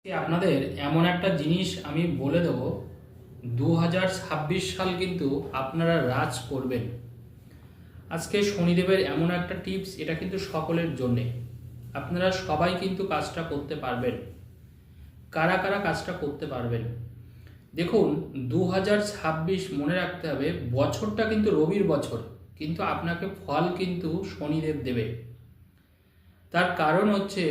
আপনাদের এমন একটা জিনিস আমি বলে দেব, 2026 সাল কিন্তু আপনারা রাজ করবেন। আজকে শনিদেবের এমন একটা টিপস, এটা কিন্তু সকলের জন্যে। আপনারা সবাই কিন্তু কাজটা করতে পারবেন। কারা কারা কাজটা করতে পারবেন দেখুন, 2026 মনে রাখতে হবে, বছরটা কিন্তু রবির বছর, কিন্তু আপনাকে ফল কিন্তু শনিদেব দেবে। তার কারণ হচ্ছে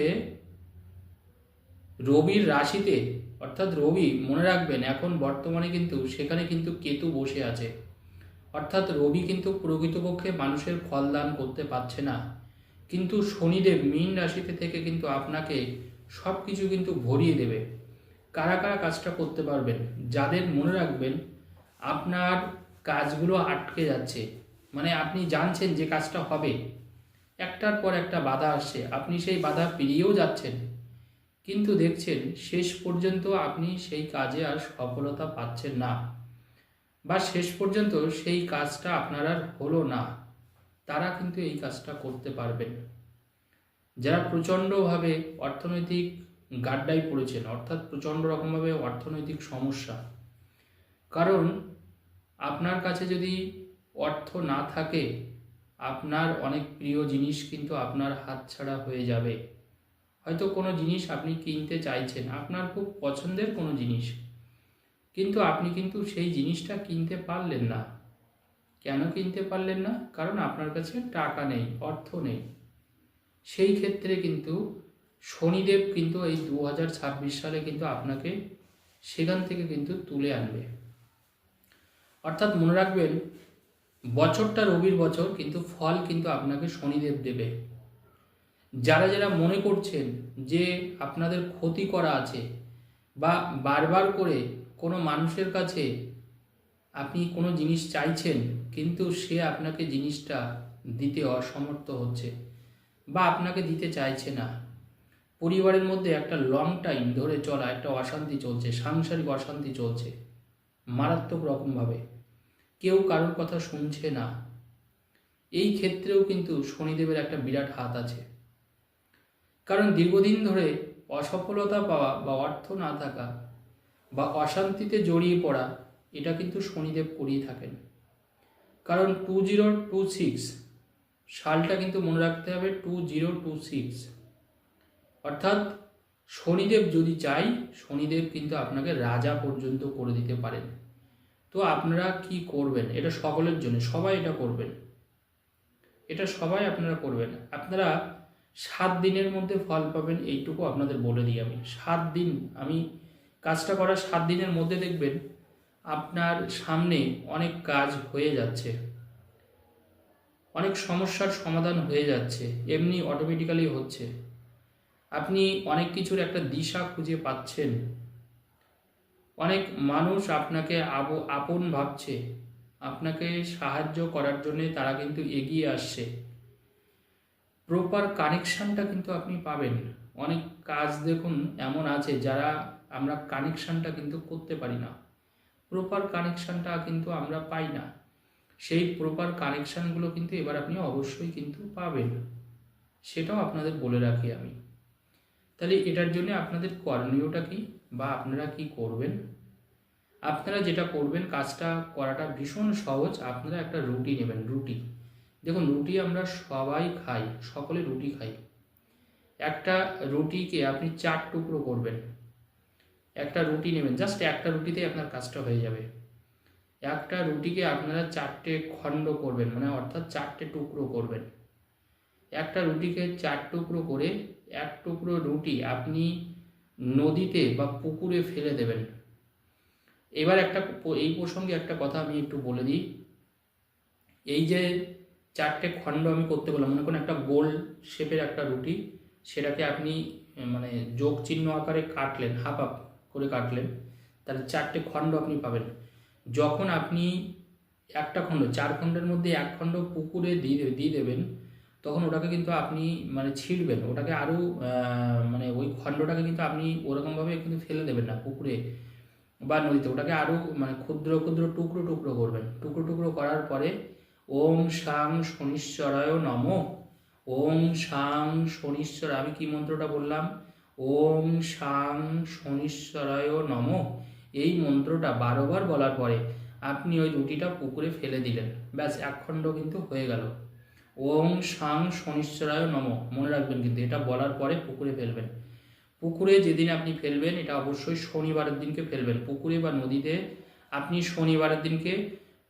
রবির রাশিতে, অর্থাৎ রবি মনে রাখবেন এখন বর্তমানে কিন্তু সেখানে কিন্তু কেতু বসে আছে। অর্থাৎ রবি কিন্তু প্রকৃতপক্ষে মানুষের ফল দান করতে পারছে না, কিন্তু শনিদেব মীন রাশিতে থেকে কিন্তু আপনাকে সব কিছু কিন্তু ভরিয়ে দেবে। কারা কারা কাজটা করতে পারবেন, যাদের মনে রাখবেন আপনার কাজগুলো আটকে যাচ্ছে, মানে আপনি জানছেন যে কাজটা হবে, একটার পর একটা বাধা আসছে, আপনি সেই বাধা পেরিয়েও যাচ্ছেন, কিন্তু দেখছেন শেষ পর্যন্ত আপনি সেই কাজে আর সফলতা পাচ্ছেন না, বা শেষ পর্যন্ত সেই কাজটা আপনার আর হলো না, তারা কিন্তু এই কাজটা করতে পারবেন। যারা প্রচণ্ডভাবে অর্থনৈতিক গাড্ডায় পড়েছেন, অর্থাৎ প্রচণ্ড রকমভাবে অর্থনৈতিক সমস্যা, কারণ আপনার কাছে যদি অর্থ না থাকে, আপনার অনেক প্রিয় জিনিস কিন্তু আপনার হাতছাড়া হয়ে যাবে। হয়তো কোনো জিনিস আপনি কিনতে চাইছেন, আপনার খুব পছন্দের কোনো জিনিস, কিন্তু আপনি কিন্তু সেই জিনিসটা কিনতে পারলেন না। কেন কিনতে পারলেন না? কারণ আপনার কাছে টাকা নেই, অর্থ নেই। সেই ক্ষেত্রে কিন্তু শনিদেব কিন্তু এই 2026 সালে কিন্তু আপনাকে সেখান থেকে কিন্তু তুলে আনবে। অর্থাৎ মনে রাখবেন, বছরটা রবির বছর, কিন্তু ফল কিন্তু আপনাকে শনিদেব দেবে। যারা যারা মনে করছেন যে আপনাদের ক্ষতি করা আছে, বা বারবার করে কোনো মানুষের কাছে আপনি কোনো জিনিস চাইছেন, কিন্তু সে আপনাকে জিনিসটা দিতে অসমর্থ হচ্ছে, বা আপনাকে দিতে চাইছে না, পরিবারের মধ্যে একটা লং টাইম ধরে চলা একটা অশান্তি চলছে, সাংসারিক অশান্তি চলছে মারাত্মক রকমভাবে, কেউ কারোর কথা শুনছে না, এই ক্ষেত্রেও কিন্তু শনিদেবের একটা বিরাট হাত আছে। কারণ দীর্ঘদিন ধরে অসফলতা পাওয়া, বা অর্থ না থাকা, বা অশান্তিতে জড়িয়ে পড়া, এটা কিন্তু শনিদেব করিয়ে থাকেন। কারণ 2026 সালটা কিন্তু মনে রাখতে হবে 2026, অর্থাৎ শনিদেব যদি চাই, শনিদেব কিন্তু আপনাকে রাজা পর্যন্ত করে দিতে পারেন। তো আপনারা কি করবেন, এটা সকলের জন্য, সবাই এটা করবেন, এটা সবাই আপনারা করবেন। আপনারা 7 দিনের মধ্যে ফল পাবেন, এইটুকু আপনাদের বলে দিই আমি। 7 দিন, আমি কাজটা করার 7 দিনের মধ্যে দেখবেন আপনার সামনে অনেক কাজ হয়ে যাচ্ছে, অনেক সমস্যার সমাধান হয়ে যাচ্ছে, এমনি অটোমেটিক্যালি হচ্ছে। আপনি অনেক কিছুর একটা দিশা খুঁজে পাচ্ছেন, অনেক মানুষ আপনাকে আপন ভাবছে, আপনাকে সাহায্য করার জন্যে তারা কিন্তু এগিয়ে আসছে। প্রপার কানেকশানটা কিন্তু আপনি পাবেন। অনেক কাজ দেখুন এমন আছে যারা আমরা কানেকশানটা কিন্তু করতে পারি না, প্রপার কানেকশানটা কিন্তু আমরা পাই না। সেই প্রপার কানেকশানগুলো কিন্তু এবার আপনি অবশ্যই কিন্তু পাবেন, সেটাও আপনাদের বলে রাখি আমি। তাহলে এটার জন্য আপনাদের করণীয়টা কি, বা আপনারা কি করবেন? আপনারা যেটা করবেন, কাজটা করাটা ভীষণ সহজ। আপনারা একটা রুটি নেবেন। রুটি, দেখুন রুটি আমরা সবাই খাই, সকলে রুটি খাই। একটা রুটিকে আপনি 4 টুকরো করবেন। একটা রুটি নেবেন, জাস্ট একটা রুটিতেই আপনার কাজটা হয়ে যাবে। একটা রুটিকে আপনারা 4টে খণ্ড করবেন, মানে অর্থাৎ 4টে টুকরো করবেন। একটা রুটিকে 4 টুকরো করে, এক টুকরো রুটি আপনি নদীতে বা পুকুরে ফেলে দেবেন। এবার এই প্রসঙ্গে একটা কথা আমি একটু বলে দিই। এই যে 4টে খণ্ড আমি করতে বললাম, মনে করুন একটা গোল শেপের একটা রুটি, সেটাকে আপনি মানে যোগ চিহ্ন আকারে কাটলেন, হাফ হাফ করে কাটলেন, তাহলে 4টে খণ্ড আপনি পাবেন। যখন আপনি একটা খণ্ড, 4 খণ্ডের মধ্যে এক খণ্ড পুকুরে দিয়ে দেবেন, তখন ওটাকে কিন্তু আপনি মানে ছিঁড়বেন, ওটাকে আরও মানে ওই খণ্ডটাকে কিন্তু আপনি ওরকমভাবে কিন্তু ফেলে দেবেন না পুকুরে বা নদীতে, ওটাকে আরও মানে ক্ষুদ্র ক্ষুদ্র টুকরো টুকরো করবেন। টুকরো টুকরো করার পরে ওম শাং শনিশ্চরায় নমঃ, ওম শাং শনিশ্চর, আমি কি মন্ত্রটা বললাম? ওম শাং শনিশ্বরায় নমঃ এই মন্ত্রটা 12 বার বলার পরে আপনি ওই রুটিটা পুকুরে ফেলে দিলেন, ব্যাস এক খণ্ড কিন্তু হয়ে গেল। ওম শাং শনিশ্বরায় নমঃ মনে রাখবেন, কিন্তু এটা বলার পরে পুকুরে ফেলবেন। পুকুরে যেদিন আপনি ফেলবেন এটা অবশ্যই শনিবারের দিনকে ফেলবেন। পুকুরে বা নদীতে আপনি শনিবারের দিনকে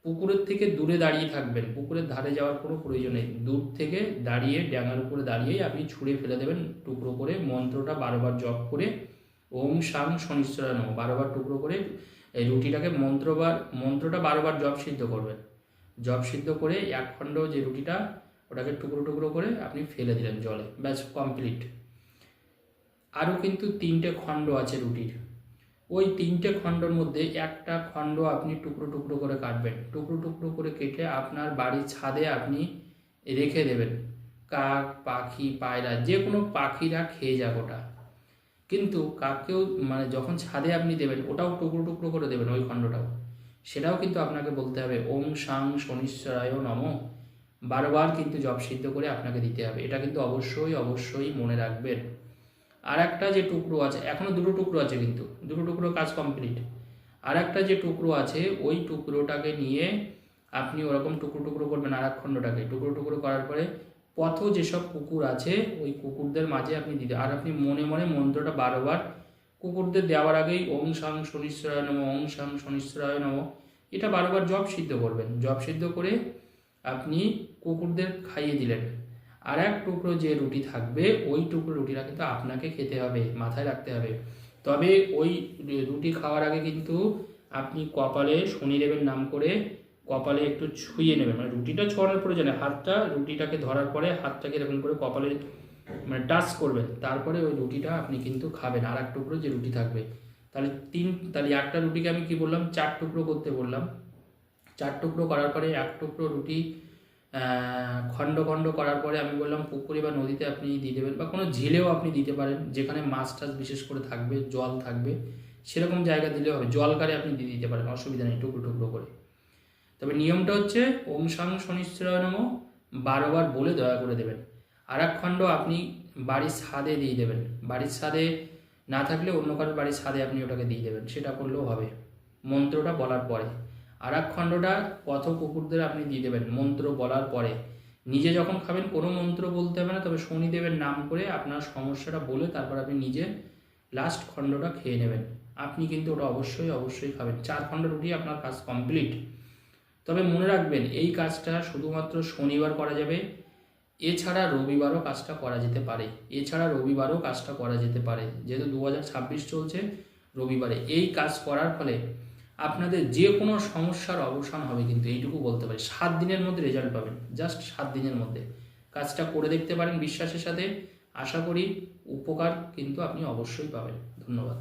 পুকুরের থেকে দূরে দাঁড়িয়ে থাকবেন, পুকুরের ধারে যাওয়ার কোনো প্রয়োজন নেই। দূর থেকে দাঁড়িয়ে ড্যাঙার উপরে দাঁড়িয়েই আপনি ছুঁড়ে ফেলে দেবেন টুকরো করে, মন্ত্রটা 12 বার জপ করে ওম শাং শনিশ্বরায় নমঃ 12 বার টুকরো করে এই রুটিটাকে মন্ত্রটা 12 বার জপ সিদ্ধ করবেন। জপ সিদ্ধ করে এক খণ্ড যে রুটিটা ওটাকে টুকরো টুকরো করে আপনি ফেলে দিলেন জলে, ব্যাস কমপ্লিট। আরও কিন্তু 3টে খণ্ড আছে রুটির, ওই 3টে খণ্ডর মধ্যে একটা খণ্ড আপনি টুকরো টুকরো করে কাটবেন, টুকরো টুকরো করে কেটে আপনার বাড়ির ছাদে আপনি রেখে দেবেন। কাক, পাখি, পায়রা যে কোনো পাখিরা খেয়ে যাক ওটা, কিন্তু কাকেও মানে যখন ছাদে আপনি দেবেন ওটাও টুকরো টুকরো করে দেবেন ওই খণ্ডটাও, সেটাও কিন্তু আপনাকে বলতে হবে ওম শাং শনিশ্বরায় নমঃ 12 বার কিন্তু জপ সিদ্ধ করে আপনাকে দিতে হবে। এটা কিন্তু অবশ্যই অবশ্যই মনে রাখবেন। আর একটা যে টুকরো আছে, এখনও 2টো টুকরো আছে, কিন্তু 2টো টুকরো কাজ কমপ্লিট। আর একটা যে টুকরো আছে ওই টুকরোটাকে নিয়ে আপনি ওরকম টুকরো টুকরো করবেন, আর এক খণ্ডটাকে টুকরো টুকরো করার পরে পথ যেসব কুকুর আছে ওই কুকুরদের মাঝে আপনি দিতে, আর আপনি মনে মনে মন্ত্রটা 12 বার কুকুরদের দেওয়ার আগেই ওং শাং শনিশ্বরায় নমঃ ওং শাং শনিশ্বরায় নমঃ এটা 12 বার জপ সিদ্ধ করবেন। জপ সিদ্ধ করে আপনি কুকুরদের খাইয়ে দিলেন। আর এক টুকরো যে রুটি থাকবে ওই টুকরো রুটিটা কিন্তু আপনাকে খেতে হবে, মাথায় রাখতে হবে। তবে ওই রুটি খাওয়ার আগে কিন্তু আপনি কপালে শনিদেবের নাম করে কপালে একটু ছুঁয়ে নেবেন, মানে রুটিটা ছোঁয়ানোর প্রয়োজনে হাতটা রুটিটাকে ধরার পরে হাতটাকে এরকম করে কপালে মানে টাচ করবেন, তারপরে ওই রুটিটা আপনি কিন্তু খাবেন। আর এক টুকরো যে রুটি থাকবে তাহলে একটা রুটিকে আমি কি বললাম 4 টুকরো করতে বললাম। 4 টুকরো করার পরে এক টুকরো রুটি খণ্ড খণ্ড করার পরে আমি বললাম পুকুরে বা নদীতে আপনি দিয়ে দেবেন, বা কোনো ঝিলেও আপনি দিতে পারেন, যেখানে মাছ টাছ বিশেষ করে থাকবে, জল থাকবে, সেরকম জায়গা দিলেও হবে। জলকারে আপনি দিয়ে দিতে পারেন, অসুবিধা নেই, টুকরো টুকরো করে। তবে নিয়মটা হচ্ছে ওম শাং শনিশ্বরায় নমঃ 12 বার বলে দয়া করে দেবেন। আর এক খণ্ড আপনি বাড়ির ছাদে দিয়ে দেবেন, বাড়ির ছাদে না থাকলে অন্য কারোর বাড়ির ছাদে আপনি ওটাকে দিয়ে দেবেন, সেটা করলেও হবে মন্ত্রটা বলার পরে। আর এক খণ্ডটা পথ কুকুরদের আপনি দিয়ে দেবেন মন্ত্র বলার পরে। নিজে যখন খাবেন কোনো মন্ত্র বলতে হবে না, তবে শনিদেবের নাম করে আপনার সমস্যাটা বলে তারপর আপনি নিজে লাস্ট খণ্ডটা খেয়ে নেবেন। আপনি কিন্তু ওটা অবশ্যই অবশ্যই খাবেন। 4 খণ্ড রুটি আপনার কাজ কমপ্লিট। তবে মনে রাখবেন এই কাজটা শুধুমাত্র শনিবার করা যাবে, এছাড়া রবিবারও কাজটা করা যেতে পারে, যেহেতু 2026 চলছে, রবিবারে এই কাজ করার ফলে আপনাদের যে কোনো সমস্যার অবসান হবে, কিন্তু এইটুকু বলতে পারি 7 দিনের মধ্যে রেজাল্ট পাবেন, জাস্ট 7 দিনের মধ্যে কাজটা করে দেখতে পারেন বিশ্বাসের সাথে। আশা করি উপকার কিন্তু আপনি অবশ্যই পাবেন। ধন্যবাদ।